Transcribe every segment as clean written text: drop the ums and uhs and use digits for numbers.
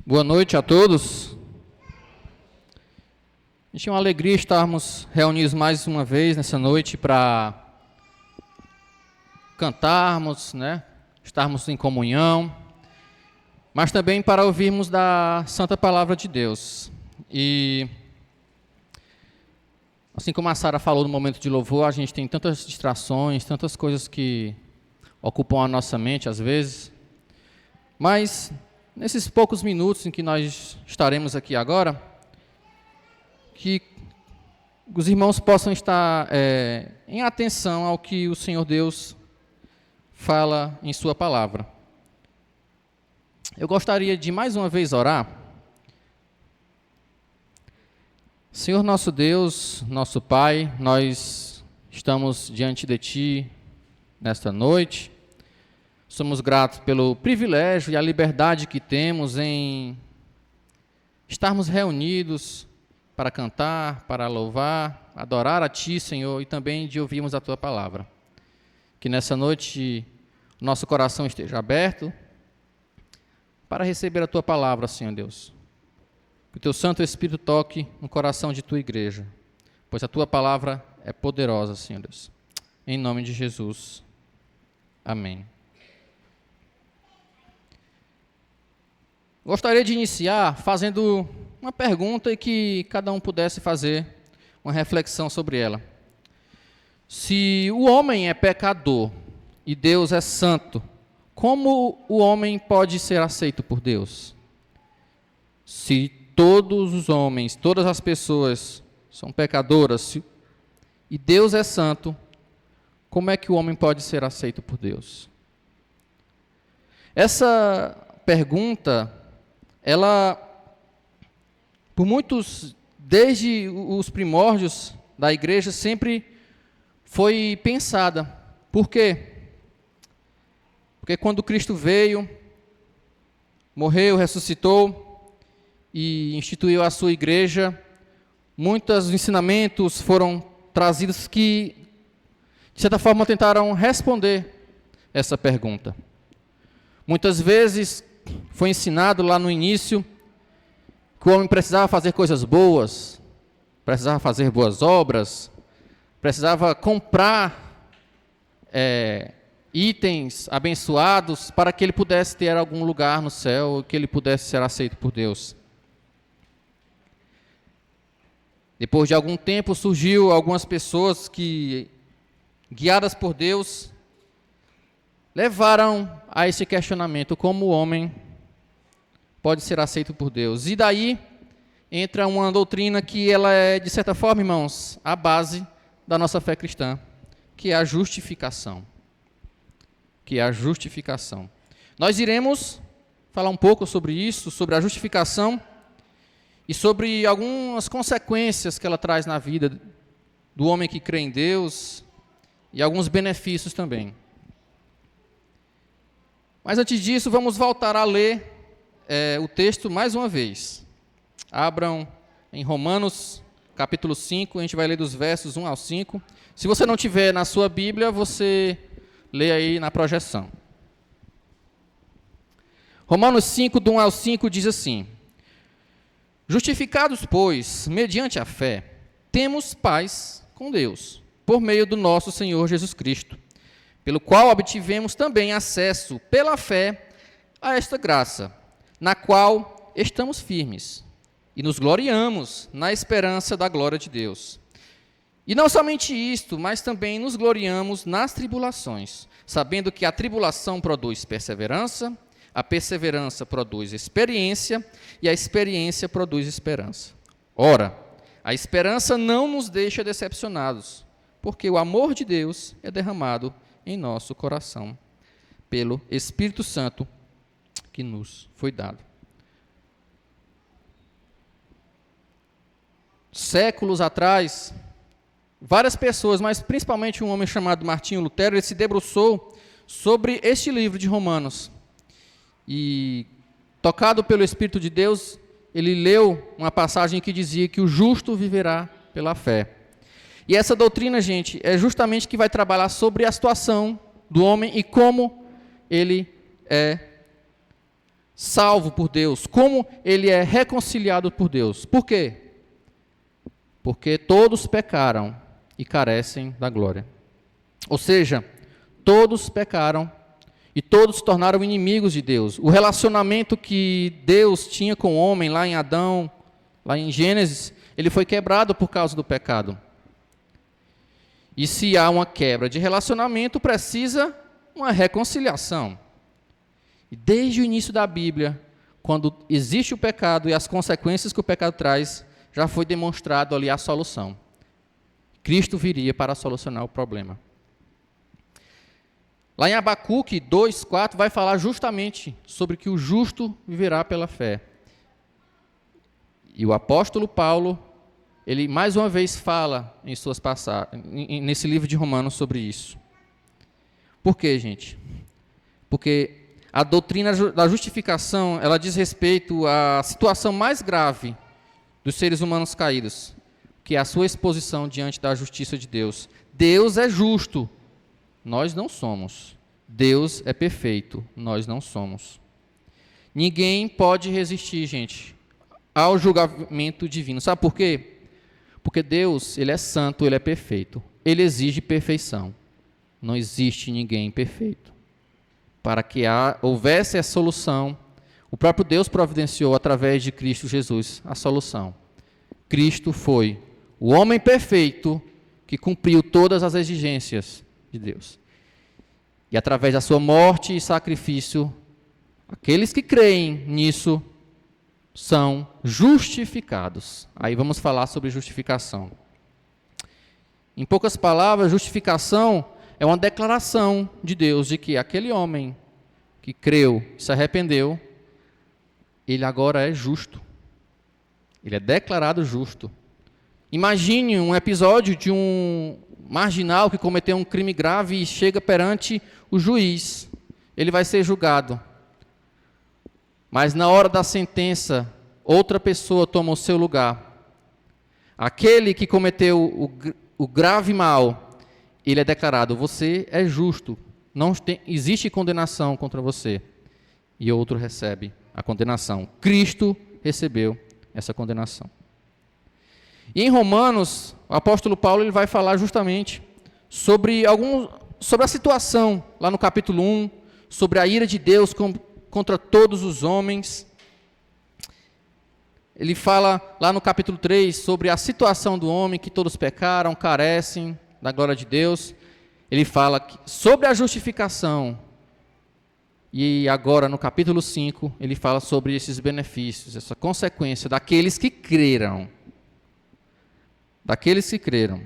Boa noite a todos. A gente é uma alegria estarmos reunidos mais uma vez nessa noite para cantarmos, estarmos em comunhão, mas também para ouvirmos da Santa Palavra de Deus. E assim como a Sara falou no momento de louvor, a gente tem tantas distrações, tantas coisas que ocupam a nossa mente às vezes, mas nesses poucos minutos em que nós estaremos aqui agora, que os irmãos possam estar em atenção ao que o Senhor Deus fala em sua palavra. Eu gostaria de mais uma vez orar. Senhor nosso Deus, nosso Pai, nós estamos diante de Ti nesta noite. Somos gratos pelo privilégio e a liberdade que temos em estarmos reunidos para cantar, para louvar, adorar a Ti, Senhor, e também de ouvirmos a Tua palavra. Que nessa noite nosso coração esteja aberto para receber a Tua palavra, Senhor Deus. Que o Teu Santo Espírito toque no coração de Tua igreja, pois a Tua palavra é poderosa, Senhor Deus. Em nome de Jesus. Amém. Gostaria de iniciar fazendo uma pergunta e que cada um pudesse fazer uma reflexão sobre ela. Se o homem é pecador e Deus é santo, como o homem pode ser aceito por Deus? Se todos os homens, todas as pessoas são pecadoras e Deus é santo, como é que o homem pode ser aceito por Deus? Essa pergunta, ela, por muitos, desde os primórdios da igreja, sempre foi pensada. Por quê? Porque quando Cristo veio, morreu, ressuscitou e instituiu a sua igreja, muitos ensinamentos foram trazidos que, de certa forma, tentaram responder essa pergunta. Muitas vezes foi ensinado lá no início que o homem precisava fazer coisas boas, precisava fazer boas obras, precisava comprar itens abençoados para que ele pudesse ter algum lugar no céu, que ele pudesse ser aceito por Deus. Depois de algum tempo surgiu algumas pessoas que, guiadas por Deus, levaram a esse questionamento, como o homem pode ser aceito por Deus. E daí entra uma doutrina que ela é, de certa forma, irmãos, a base da nossa fé cristã, que é a justificação. Nós iremos falar um pouco sobre isso, sobre a justificação e sobre algumas consequências que ela traz na vida do homem que crê em Deus e alguns benefícios também. Mas antes disso, vamos voltar a ler o texto mais uma vez. Abram em Romanos, capítulo 5, a gente vai ler dos versos 1 ao 5. Se você não tiver na sua Bíblia, você lê aí na projeção. Romanos 5, do 1 ao 5, diz assim: Justificados, pois, mediante a fé, temos paz com Deus, por meio do nosso Senhor Jesus Cristo, pelo qual obtivemos também acesso, pela fé, a esta graça, na qual estamos firmes, e nos gloriamos na esperança da glória de Deus. E não somente isto, mas também nos gloriamos nas tribulações, sabendo que a tribulação produz perseverança, a perseverança produz experiência, e a experiência produz esperança. Ora, a esperança não nos deixa decepcionados, porque o amor de Deus é derramado em nosso coração, pelo Espírito Santo que nos foi dado. Séculos atrás, várias pessoas, mas principalmente um homem chamado Martinho Lutero, ele se debruçou sobre este livro de Romanos. E, tocado pelo Espírito de Deus, ele leu uma passagem que dizia que o justo viverá pela fé. E essa doutrina, gente, é justamente que vai trabalhar sobre a situação do homem e como ele é salvo por Deus, como ele é reconciliado por Deus. Por quê? Porque todos pecaram e carecem da glória. Ou seja, todos pecaram e todos se tornaram inimigos de Deus. O relacionamento que Deus tinha com o homem lá em Adão, lá em Gênesis, ele foi quebrado por causa do pecado. E se há uma quebra de relacionamento, precisa uma reconciliação. E desde o início da Bíblia, quando existe o pecado e as consequências que o pecado traz, já foi demonstrado ali a solução. Cristo viria para solucionar o problema. Lá em Abacuque 2:4 vai falar justamente sobre que o justo viverá pela fé. E o apóstolo Paulo, ele mais uma vez fala em suas passagens, nesse livro de Romanos sobre isso. Por quê, gente? Porque a doutrina da justificação, ela diz respeito à situação mais grave dos seres humanos caídos, que é a sua exposição diante da justiça de Deus. Deus é justo, nós não somos. Deus é perfeito, nós não somos. Ninguém pode resistir, gente, ao julgamento divino. Sabe por quê? Porque Deus, ele é santo, ele é perfeito. Ele exige perfeição. Não existe ninguém perfeito. Para que houvesse a solução, o próprio Deus providenciou através de Cristo Jesus a solução. Cristo foi o homem perfeito que cumpriu todas as exigências de Deus. E através da sua morte e sacrifício, aqueles que creem nisso são justificados. Aí vamos falar sobre justificação. Em poucas palavras, justificação é uma declaração de Deus de que aquele homem que creu, se arrependeu, ele agora é justo. Ele é declarado justo. Imagine um episódio de um marginal que cometeu um crime grave e chega perante o juiz. Ele vai ser julgado. Mas na hora da sentença, outra pessoa toma o seu lugar. Aquele que cometeu o grave mal, ele é declarado, você é justo, não existe condenação contra você. E outro recebe a condenação. Cristo recebeu essa condenação. E em Romanos, o apóstolo Paulo ele vai falar justamente sobre a situação, lá no capítulo 1, sobre a ira de Deus contra todos os homens. Ele fala lá no capítulo 3 sobre a situação do homem, que todos pecaram, carecem da glória de Deus. Ele fala sobre a justificação. E agora, no capítulo 5, ele fala sobre esses benefícios, essa consequência daqueles que creram. Daqueles que creram.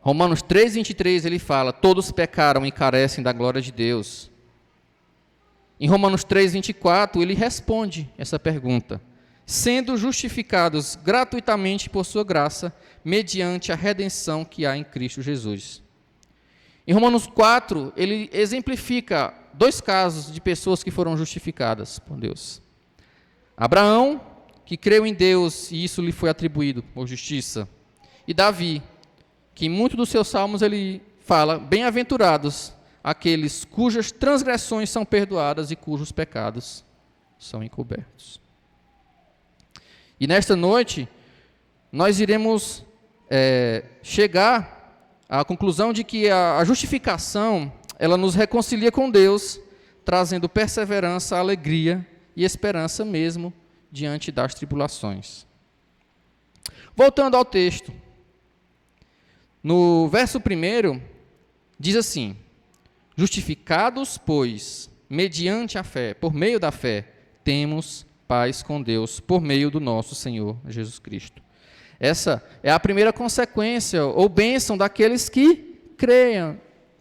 Romanos 3:23, ele fala, todos pecaram e carecem da glória de Deus. Em Romanos 3:24, ele responde essa pergunta. Sendo justificados gratuitamente por sua graça, mediante a redenção que há em Cristo Jesus. Em Romanos 4, ele exemplifica 2 casos de pessoas que foram justificadas por Deus. Abraão, que creu em Deus e isso lhe foi atribuído por justiça. E Davi, que em muitos dos seus salmos ele fala, bem-aventurados aqueles cujas transgressões são perdoadas e cujos pecados são encobertos. E nesta noite, nós iremos chegar à conclusão de que a justificação, ela nos reconcilia com Deus, trazendo perseverança, alegria e esperança mesmo diante das tribulações. Voltando ao texto, no verso 1, diz assim, justificados, pois, mediante a fé, por meio da fé, temos paz com Deus, por meio do nosso Senhor Jesus Cristo. Essa é a primeira consequência, ou bênção daqueles que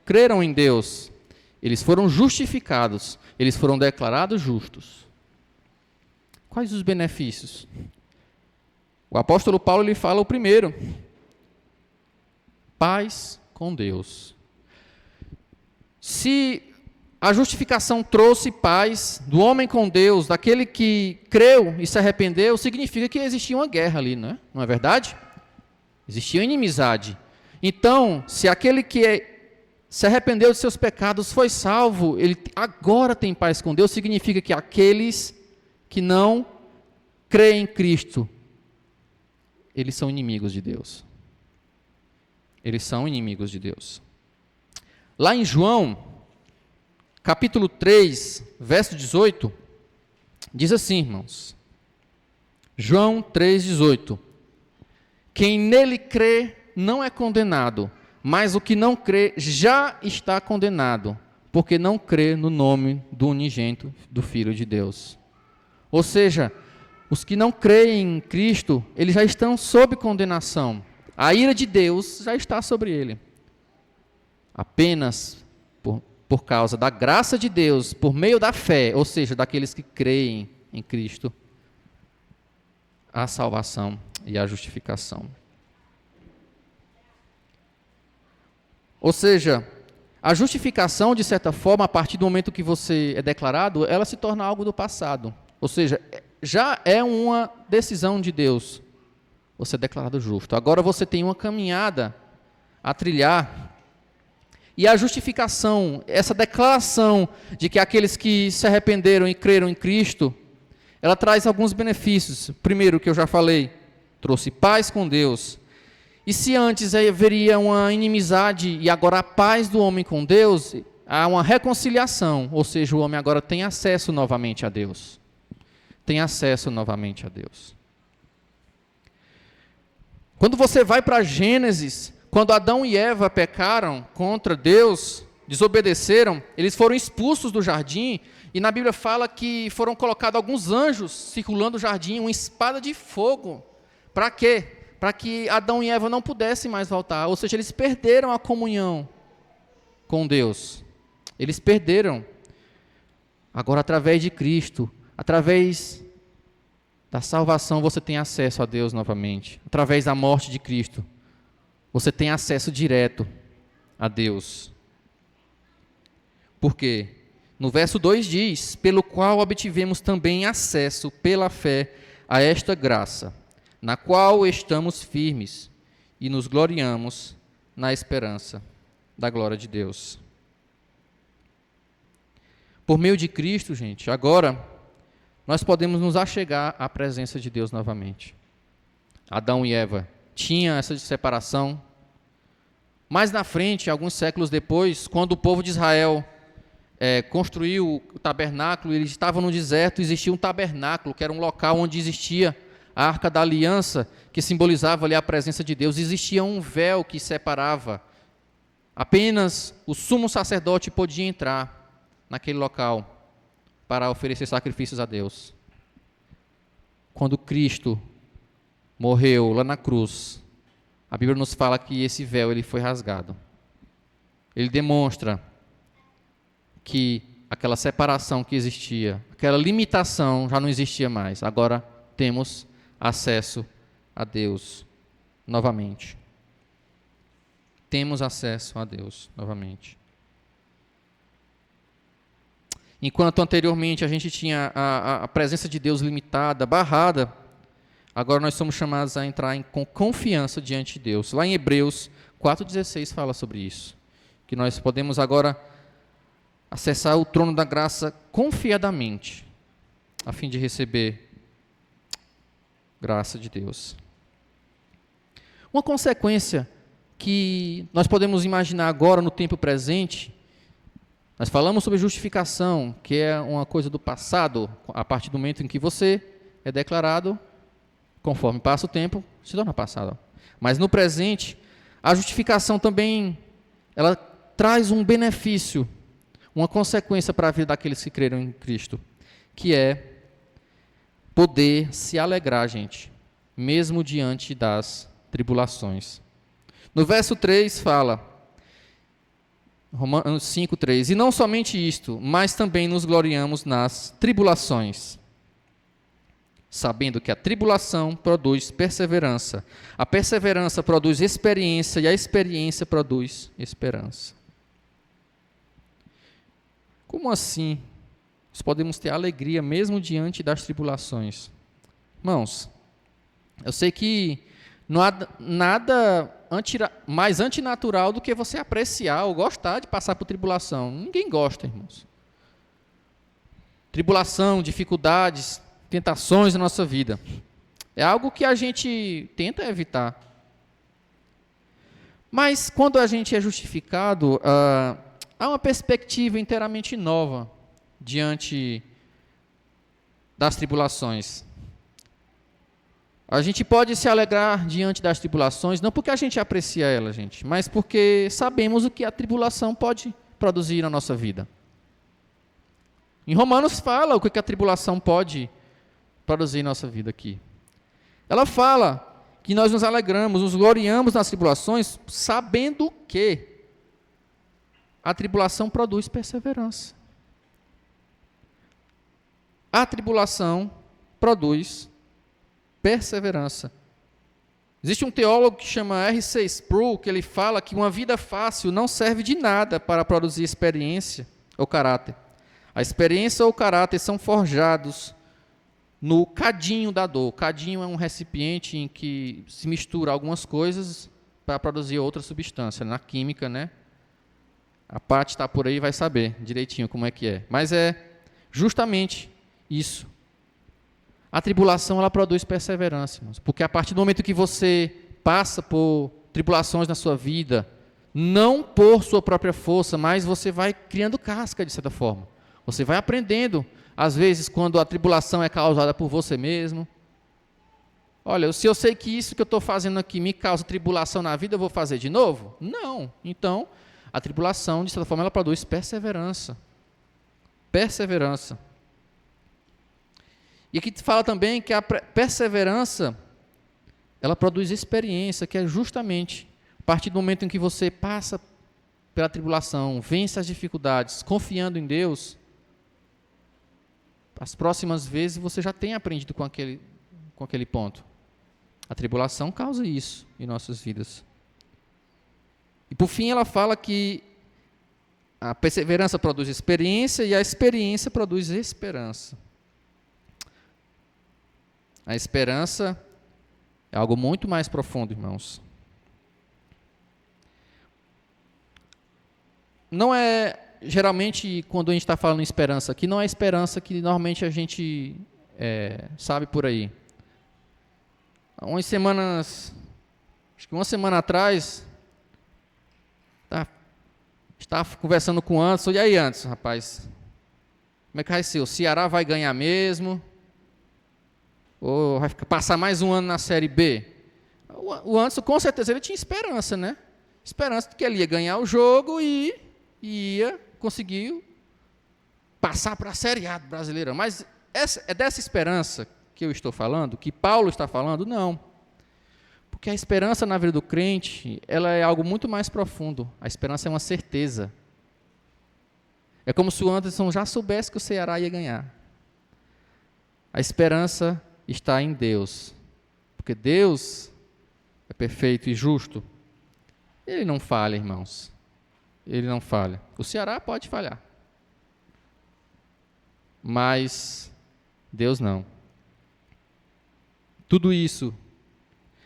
creram em Deus. Eles foram justificados, eles foram declarados justos. Quais os benefícios? O apóstolo Paulo ele fala o primeiro. Paz com Deus. Se a justificação trouxe paz do homem com Deus, daquele que creu e se arrependeu, significa que existia uma guerra ali, não é verdade? Existia inimizade. Então, se aquele que se arrependeu de seus pecados, foi salvo, ele agora tem paz com Deus, significa que aqueles que não creem em Cristo, eles são inimigos de Deus. Eles são inimigos de Deus. Lá em João, capítulo 3, verso 18, diz assim, irmãos. João 3,18. Quem nele crê não é condenado, mas o que não crê já está condenado, porque não crê no nome do unigênito do Filho de Deus. Ou seja, os que não creem em Cristo, eles já estão sob condenação. A ira de Deus já está sobre ele. Apenas por causa da graça de Deus, por meio da fé, ou seja, daqueles que creem em Cristo, a salvação e a justificação. Ou seja, a justificação, de certa forma, a partir do momento que você é declarado, ela se torna algo do passado. Ou seja, já é uma decisão de Deus. Você é declarado justo. Agora você tem uma caminhada a trilhar. E a justificação, essa declaração de que aqueles que se arrependeram e creram em Cristo, ela traz alguns benefícios. Primeiro, que eu já falei, trouxe paz com Deus. E se antes haveria uma inimizade e agora a paz do homem com Deus, há uma reconciliação, ou seja, o homem agora tem acesso novamente a Deus. Tem acesso novamente a Deus. Quando você vai para Gênesis, quando Adão e Eva pecaram contra Deus, desobedeceram, eles foram expulsos do jardim, e na Bíblia fala que foram colocados alguns anjos circulando o jardim, uma espada de fogo. Para quê? Para que Adão e Eva não pudessem mais voltar, ou seja, eles perderam a comunhão com Deus. Eles perderam. Agora, através de Cristo, através da salvação, você tem acesso a Deus novamente. Através da morte de Cristo, você tem acesso direto a Deus. Por quê? No verso 2 diz, pelo qual obtivemos também acesso pela fé a esta graça, na qual estamos firmes e nos gloriamos na esperança da glória de Deus. Por meio de Cristo, gente, agora nós podemos nos achegar à presença de Deus novamente. Adão e Eva tinham essa separação. Mais na frente, alguns séculos depois, quando o povo de Israel construiu o tabernáculo, eles estavam no deserto, existia um tabernáculo, que era um local onde existia a Arca da Aliança, que simbolizava ali a presença de Deus. Existia um véu que separava. Apenas o sumo sacerdote podia entrar naquele local para oferecer sacrifícios a Deus. Quando Cristo morreu lá na cruz, a Bíblia nos fala que esse véu ele foi rasgado. Ele demonstra que aquela separação que existia, aquela limitação já não existia mais. Agora temos acesso a Deus novamente. Temos acesso a Deus novamente. Enquanto anteriormente a gente tinha a presença de Deus limitada, barrada, agora nós somos chamados a entrar com confiança diante de Deus. Lá em Hebreus 4,16 fala sobre isso. Que nós podemos agora acessar o trono da graça confiadamente, a fim de receber graça de Deus. Uma consequência que nós podemos imaginar agora no tempo presente, nós falamos sobre justificação, que é uma coisa do passado, a partir do momento em que você é declarado, conforme passa o tempo, se torna passado. Mas no presente, a justificação também, ela traz um benefício, uma consequência para a vida daqueles que creram em Cristo, que é poder se alegrar, gente, mesmo diante das tribulações. No verso 3 fala, Romanos 5:3, e não somente isto, mas também nos gloriamos nas tribulações, sabendo que a tribulação produz perseverança, a perseverança produz experiência e a experiência produz esperança. Como assim nós podemos ter alegria mesmo diante das tribulações? Irmãos, eu sei que Não há nada mais antinatural do que você apreciar ou gostar de passar por tribulação. Ninguém gosta, irmãos. Tribulação, dificuldades, tentações na nossa vida. É algo que a gente tenta evitar. Mas quando a gente é justificado, há uma perspectiva inteiramente nova diante das tribulações. A gente pode se alegrar diante das tribulações, não porque a gente aprecia ela, gente, mas porque sabemos o que a tribulação pode produzir na nossa vida. Em Romanos fala o que a tribulação pode produzir na nossa vida aqui. Ela fala que nós nos alegramos, nos gloriamos nas tribulações, sabendo que a tribulação produz perseverança. A tribulação produz perseverança. Existe um teólogo que chama R.C. Sproul, que ele fala que uma vida fácil não serve de nada para produzir experiência ou caráter. A experiência ou o caráter são forjados no cadinho da dor. O cadinho é um recipiente em que se mistura algumas coisas para produzir outra substância. Na química, né? A Paty está por aí e vai saber direitinho como é que é. Mas é justamente isso. A tribulação, ela produz perseverança, irmãos, porque a partir do momento que você passa por tribulações na sua vida, não por sua própria força, mas você vai criando casca, de certa forma. Você vai aprendendo, às vezes, quando a tribulação é causada por você mesmo. Olha, se eu sei que isso que eu estou fazendo aqui me causa tribulação na vida, eu vou fazer de novo? Não. Então, a tribulação, de certa forma, ela produz perseverança. Perseverança. E aqui fala também que a perseverança, ela produz experiência, que é justamente a partir do momento em que você passa pela tribulação, vence as dificuldades, confiando em Deus, as próximas vezes você já tem aprendido com aquele ponto. A tribulação causa isso em nossas vidas. E por fim ela fala que a perseverança produz experiência e a experiência produz esperança. A esperança é algo muito mais profundo, irmãos. Não é, geralmente, quando a gente está falando em esperança aqui, não é a esperança que normalmente a gente sabe por aí. Acho que uma semana atrás, estava conversando com o Anderson. E aí, Anderson, rapaz, como é que vai ser? O Ceará vai ganhar mesmo? Ou vai passar mais um ano na Série B? O Anderson, com certeza, ele tinha esperança, né? Esperança de que ele ia ganhar o jogo e ia conseguir passar para a Série A do Brasileirão. Mas é dessa esperança que eu estou falando, que Paulo está falando? Não. Porque a esperança na vida do crente, ela é algo muito mais profundo. A esperança é uma certeza. É como se o Anderson já soubesse que o Ceará ia ganhar. A esperança está em Deus, porque Deus é perfeito e justo. Ele não falha, irmãos. Ele não falha. O Ceará pode falhar, mas Deus não. Tudo isso,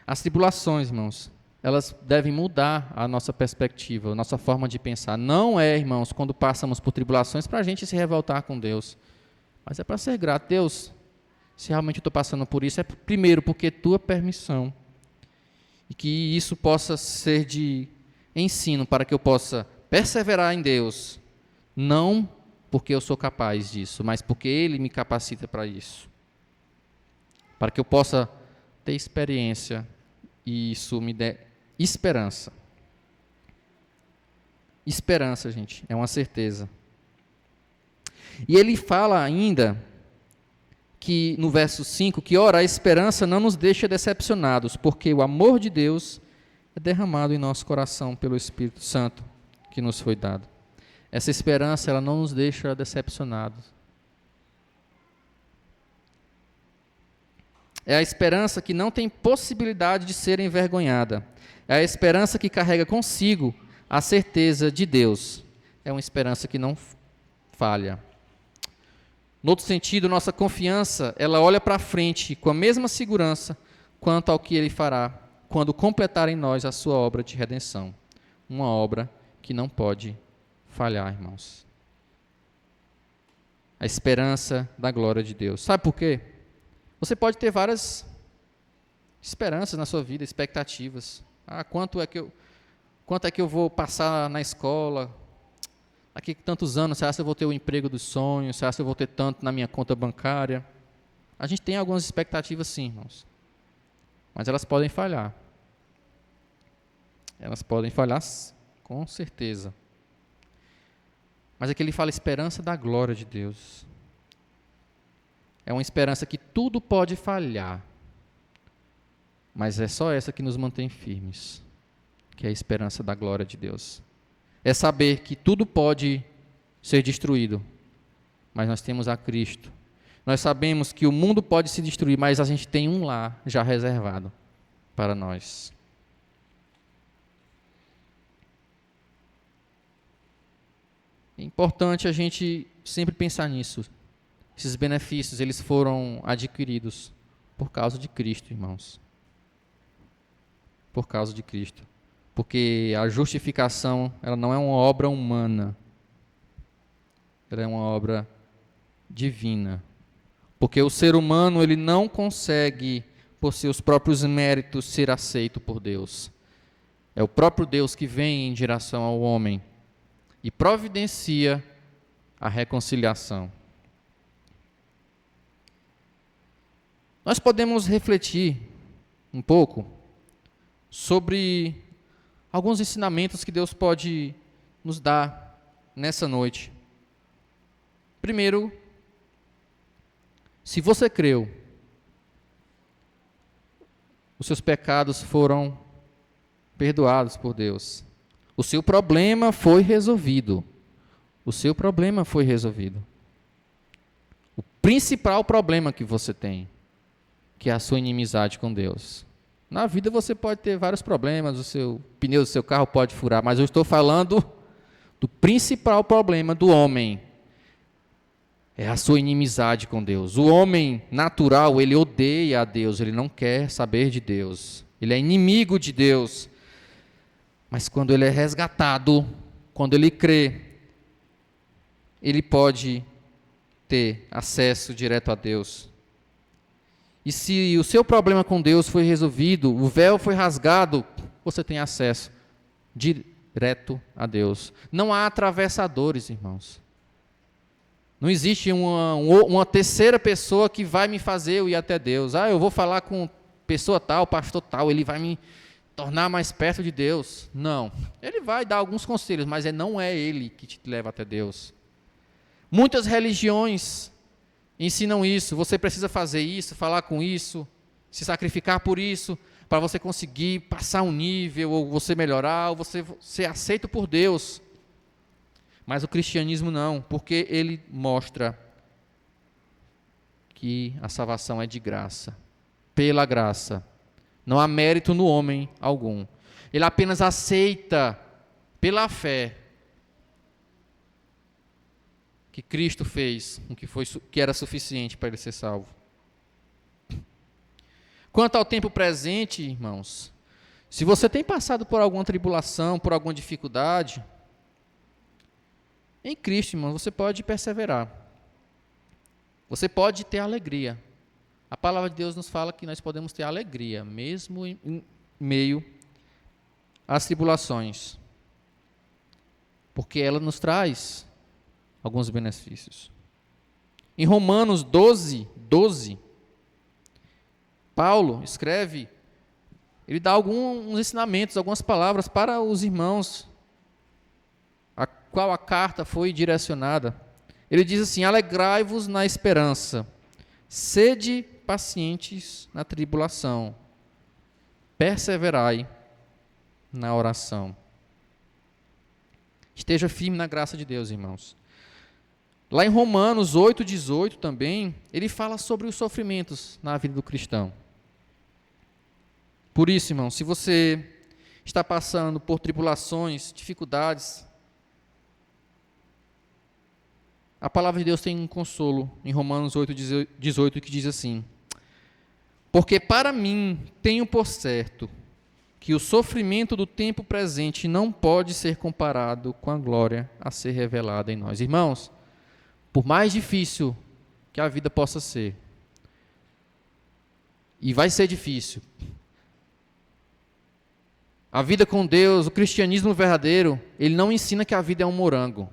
as tribulações, irmãos, elas devem mudar a nossa perspectiva, a nossa forma de pensar. Não é, irmãos, quando passamos por tribulações para a gente se revoltar com Deus, mas é para ser grato. Deus, se realmente eu estou passando por isso, é primeiro porque tua permissão. E que isso possa ser de ensino para que eu possa perseverar em Deus. Não porque eu sou capaz disso, mas porque Ele me capacita para isso. Para que eu possa ter experiência e isso me dê esperança. Esperança, gente, é uma certeza. E ele fala ainda que no verso 5, que ora, a esperança não nos deixa decepcionados, porque o amor de Deus é derramado em nosso coração pelo Espírito Santo que nos foi dado. Essa esperança, ela não nos deixa decepcionados. É a esperança que não tem possibilidade de ser envergonhada. É a esperança que carrega consigo a certeza de Deus. É uma esperança que não falha. No outro sentido, nossa confiança, ela olha para frente com a mesma segurança quanto ao que Ele fará quando completar em nós a sua obra de redenção. Uma obra que não pode falhar, irmãos. A esperança da glória de Deus. Sabe por quê? Você pode ter várias esperanças na sua vida, expectativas. Quanto é que eu vou passar na escola? Daqui a tantos anos, será que eu vou ter o emprego dos sonhos? Será que eu vou ter tanto na minha conta bancária? A gente tem algumas expectativas sim, irmãos. Mas elas podem falhar. Elas podem falhar com certeza. Mas aqui ele fala esperança da glória de Deus. É uma esperança que tudo pode falhar. Mas é só essa que nos mantém firmes. Que é a esperança da glória de Deus. É saber que tudo pode ser destruído. Mas nós temos a Cristo. Nós sabemos que o mundo pode se destruir, mas a gente tem um lar já reservado para nós. É importante a gente sempre pensar nisso. Esses benefícios, eles foram adquiridos por causa de Cristo, irmãos. Por causa de Cristo. Porque a justificação, ela não é uma obra humana. Ela é uma obra divina. Porque o ser humano, ele não consegue, por seus próprios méritos, ser aceito por Deus. É o próprio Deus que vem em direção ao homem e providencia a reconciliação. Nós podemos refletir um pouco sobre alguns ensinamentos que Deus pode nos dar nessa noite. Primeiro, se você creu, os seus pecados foram perdoados por Deus. O seu problema foi resolvido. O seu problema foi resolvido. O principal problema que você tem, que é a sua inimizade com Deus. Na vida você pode ter vários problemas, o pneu do seu carro pode furar, mas eu estou falando do principal problema do homem. É a sua inimizade com Deus. O homem natural, ele odeia a Deus, ele não quer saber de Deus. Ele é inimigo de Deus. Mas quando ele é resgatado, quando ele crê, ele pode ter acesso direto a Deus. E se o seu problema com Deus foi resolvido, o véu foi rasgado, você tem acesso direto a Deus. Não há atravessadores, irmãos. Não existe uma terceira pessoa que vai me fazer eu ir até Deus. Eu vou falar com pessoa tal, pastor tal, ele vai me tornar mais perto de Deus. Não. Ele vai dar alguns conselhos, mas não é ele que te leva até Deus. Muitas religiões ensinam isso. Você precisa fazer isso, falar com isso, se sacrificar por isso, para você conseguir passar um nível, ou você melhorar, ou você ser aceito por Deus. Mas o cristianismo não, porque ele mostra que a salvação é de graça, pela graça. Não há mérito no homem algum. Ele apenas aceita, pela fé, que Cristo fez, que era suficiente para ele ser salvo. Quanto ao tempo presente, irmãos, se você tem passado por alguma tribulação, por alguma dificuldade, em Cristo, irmão, você pode perseverar. Você pode ter alegria. A palavra de Deus nos fala que nós podemos ter alegria, mesmo em meio às tribulações. Porque ela nos traz alguns benefícios. Em Romanos 12, Paulo escreve, ele dá alguns ensinamentos, algumas palavras para os irmãos, a qual a carta foi direcionada. Ele diz assim: alegrai-vos na esperança, sede pacientes na tribulação, perseverai na oração. Esteja firme na graça de Deus, irmãos. Lá em Romanos 8,18 também, ele fala sobre os sofrimentos na vida do cristão. Por isso, irmão, se você está passando por tribulações, dificuldades, a palavra de Deus tem um consolo em Romanos 8,18 que diz assim: porque para mim tenho por certo que o sofrimento do tempo presente não pode ser comparado com a glória a ser revelada em nós. Irmãos, por mais difícil que a vida possa ser, e vai ser difícil, a vida com Deus, o cristianismo verdadeiro, ele não ensina que a vida é um morango.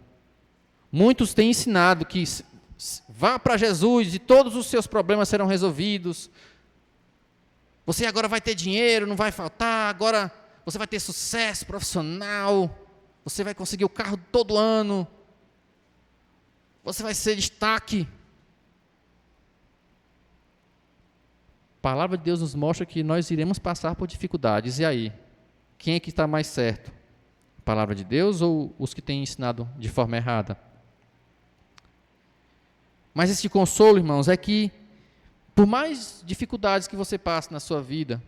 Muitos têm ensinado que vá para Jesus e todos os seus problemas serão resolvidos. Você agora vai ter dinheiro, não vai faltar, agora você vai ter sucesso profissional, você vai conseguir o carro todo ano, você vai ser destaque. A palavra de Deus nos mostra que nós iremos passar por dificuldades, e aí? Quem é que está mais certo? A palavra de Deus ou os que têm ensinado de forma errada? Mas esse consolo, irmãos, é que por mais dificuldades que você passe na sua vida,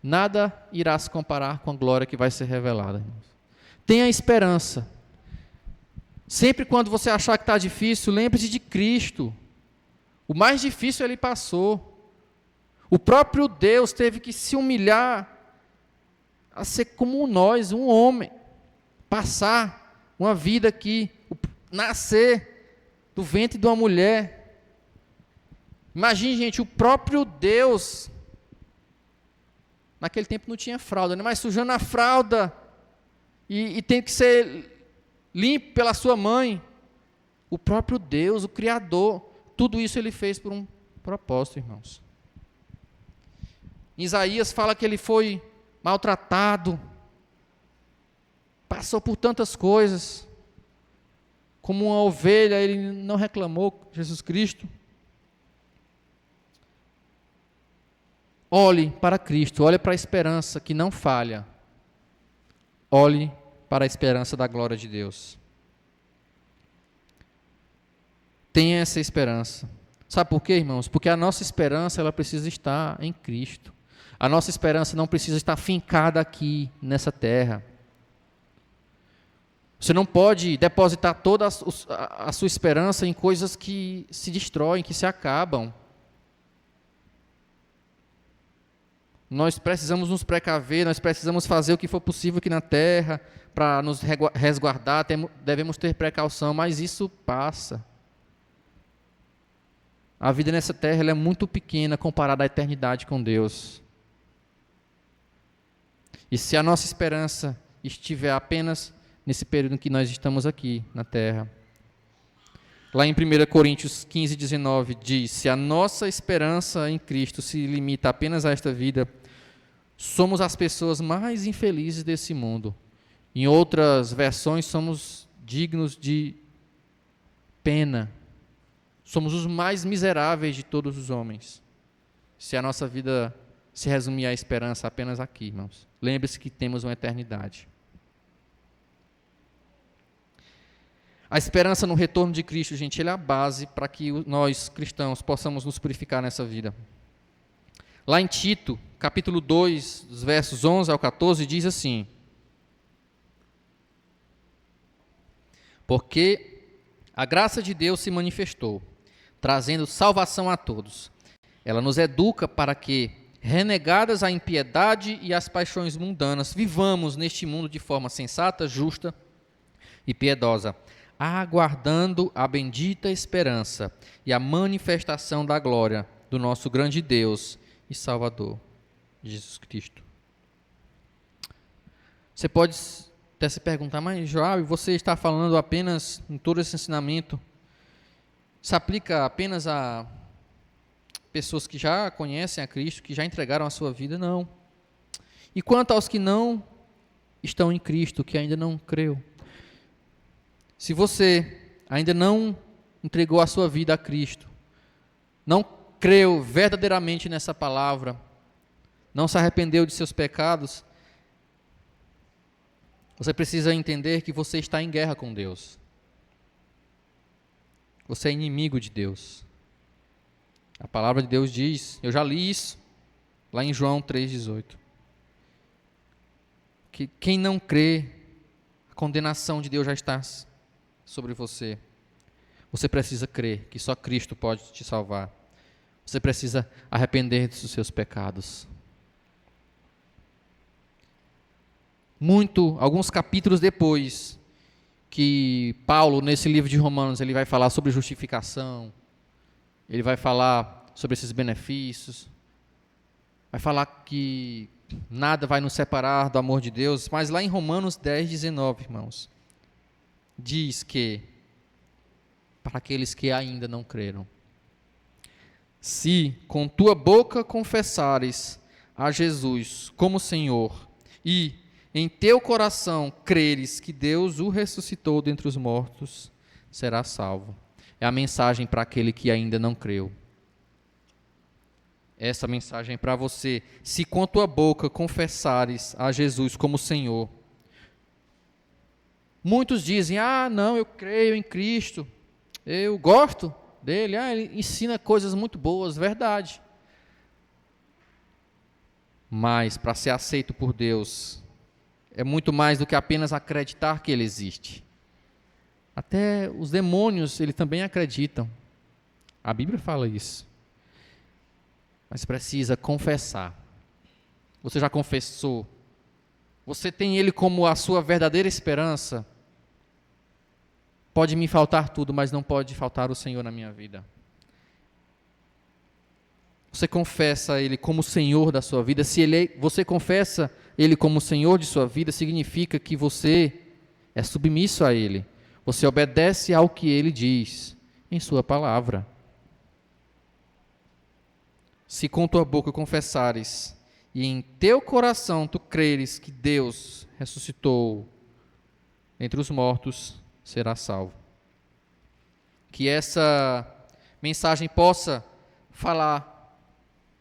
nada irá se comparar com a glória que vai ser revelada, irmãos. Tenha esperança. Sempre quando você achar que está difícil, lembre-se de Cristo. O mais difícil ele passou. O próprio Deus teve que se humilhar a ser como nós, um homem, passar uma vida aqui, nascer do ventre de uma mulher. Imagine, gente, o próprio Deus, naquele tempo não tinha fralda, né? Mas sujando a fralda e tem que ser limpo pela sua mãe. O próprio Deus, o Criador, tudo isso ele fez por um propósito, irmãos. Isaías fala que ele foi maltratado, passou por tantas coisas, como uma ovelha, ele não reclamou, Jesus Cristo. Olhe para Cristo, olhe para a esperança que não falha, olhe para a esperança da glória de Deus. Tenha essa esperança. Sabe por quê, irmãos? Porque a nossa esperança, ela precisa estar em Cristo. A nossa esperança não precisa estar fincada aqui, nessa terra. Você não pode depositar toda a sua esperança em coisas que se destroem, que se acabam. Nós precisamos nos precaver, nós precisamos fazer o que for possível aqui na terra para nos resguardar, devemos ter precaução, mas isso passa. A vida nessa terra ela é muito pequena comparada à eternidade com Deus. E se a nossa esperança estiver apenas nesse período em que nós estamos aqui na terra. Lá em 1 Coríntios 15, 19, diz: se a nossa esperança em Cristo se limita apenas a esta vida, somos as pessoas mais infelizes desse mundo. Em outras versões, somos dignos de pena. Somos os mais miseráveis de todos os homens. Se a nossa vida se resumir à esperança apenas aqui, irmãos. Lembre-se que temos uma eternidade. A esperança no retorno de Cristo, gente, ele é a base para que nós, cristãos, possamos nos purificar nessa vida. Lá em Tito, capítulo 2, dos versos 11 ao 14, diz assim: porque a graça de Deus se manifestou, trazendo salvação a todos. Ela nos educa para que, renegadas a impiedade e as paixões mundanas, vivamos neste mundo de forma sensata, justa e piedosa, aguardando a bendita esperança e a manifestação da glória do nosso grande Deus e Salvador, Jesus Cristo. Você pode até se perguntar, mas João, você está falando apenas em todo esse ensinamento, se aplica apenas a pessoas que já conhecem a Cristo, que já entregaram a sua vida? Não. E quanto aos que não estão em Cristo, que ainda não creu? Se você ainda não entregou a sua vida a Cristo, não creu verdadeiramente nessa palavra, não se arrependeu de seus pecados, você precisa entender que você está em guerra com Deus. Você é inimigo de Deus. A palavra de Deus diz, eu já li isso, lá em João 3,18, que quem não crê, a condenação de Deus já está sobre você. Você precisa crer que só Cristo pode te salvar. Você precisa arrepender dos seus pecados. alguns capítulos depois, que Paulo, nesse livro de Romanos, ele vai falar sobre justificação, ele vai falar sobre esses benefícios, vai falar que nada vai nos separar do amor de Deus, mas lá em Romanos 10, 19, irmãos, diz que, para aqueles que ainda não creram, se com tua boca confessares a Jesus como Senhor e em teu coração creres que Deus o ressuscitou dentre os mortos, serás salvo. É a mensagem para aquele que ainda não creu. Essa mensagem é para você. Se com tua boca confessares a Jesus como Senhor. Muitos dizem, não, eu creio em Cristo, eu gosto dele, ele ensina coisas muito boas, verdade. Mas para ser aceito por Deus, é muito mais do que apenas acreditar que ele existe. Até os demônios, eles também acreditam. A Bíblia fala isso. Mas precisa confessar. Você já confessou? Você tem ele como a sua verdadeira esperança? Pode me faltar tudo, mas não pode faltar o Senhor na minha vida. Você confessa ele como Senhor da sua vida. Se você confessa ele como Senhor de sua vida, significa que você é submisso a ele. Você obedece ao que ele diz em sua palavra. Se com tua boca confessares e em teu coração tu creres que Deus ressuscitou entre os mortos, serás salvo. Que essa mensagem possa falar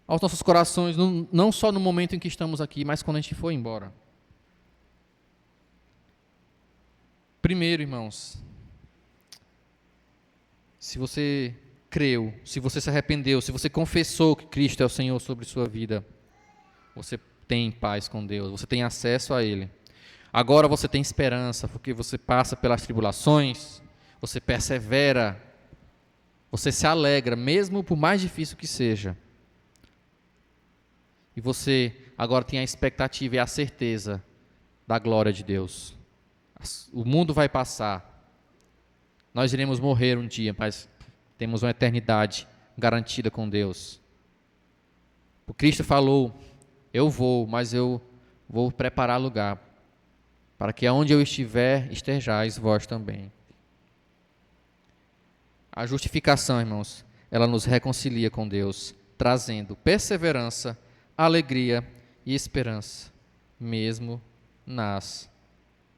aos nossos corações, não só no momento em que estamos aqui, mas quando a gente for embora. Primeiro, irmãos, se você creu, se você se arrependeu, se você confessou que Cristo é o Senhor sobre sua vida, você tem paz com Deus, você tem acesso a Ele. Agora você tem esperança, porque você passa pelas tribulações, você persevera, você se alegra, mesmo por mais difícil que seja. E você agora tem a expectativa e a certeza da glória de Deus. O mundo vai passar, nós iremos morrer um dia, mas temos uma eternidade garantida com Deus. O Cristo falou, eu vou, mas eu vou preparar lugar, para que aonde eu estiver, estejais vós também. A justificação, irmãos, ela nos reconcilia com Deus, trazendo perseverança, alegria e esperança, mesmo nas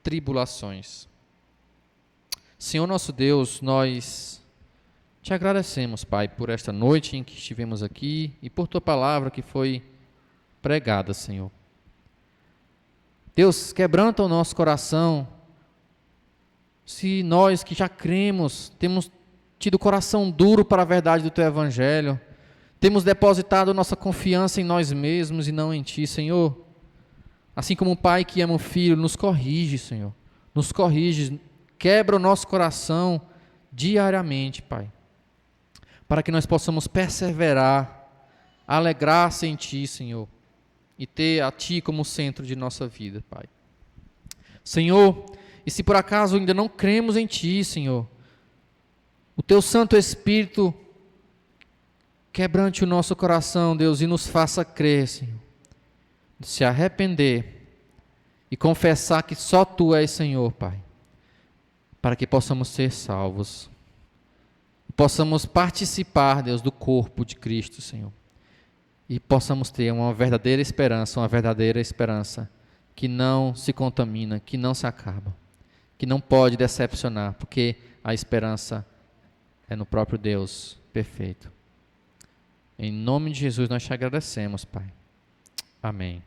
tribulações. Senhor nosso Deus, nós te agradecemos, Pai, por esta noite em que estivemos aqui e por tua palavra que foi pregada, Senhor. Deus, quebranta o nosso coração, se nós que já cremos, temos tido coração duro para a verdade do teu evangelho, temos depositado nossa confiança em nós mesmos e não em ti, Senhor. Assim como um pai que ama o filho, nos corrige, Senhor. Nos corrige, quebra o nosso coração diariamente, Pai. Para que nós possamos perseverar, alegrar-se em ti, Senhor. E ter a ti como centro de nossa vida, Pai. Senhor, e se por acaso ainda não cremos em ti, Senhor, o teu Santo Espírito quebrante o nosso coração, Deus, e nos faça crer, Senhor. Se arrepender e confessar que só Tu és Senhor, Pai, para que possamos ser salvos, possamos participar, Deus, do corpo de Cristo, Senhor, e possamos ter uma verdadeira esperança que não se contamina, que não se acaba, que não pode decepcionar, porque a esperança é no próprio Deus perfeito. Em nome de Jesus nós te agradecemos, Pai. Amém.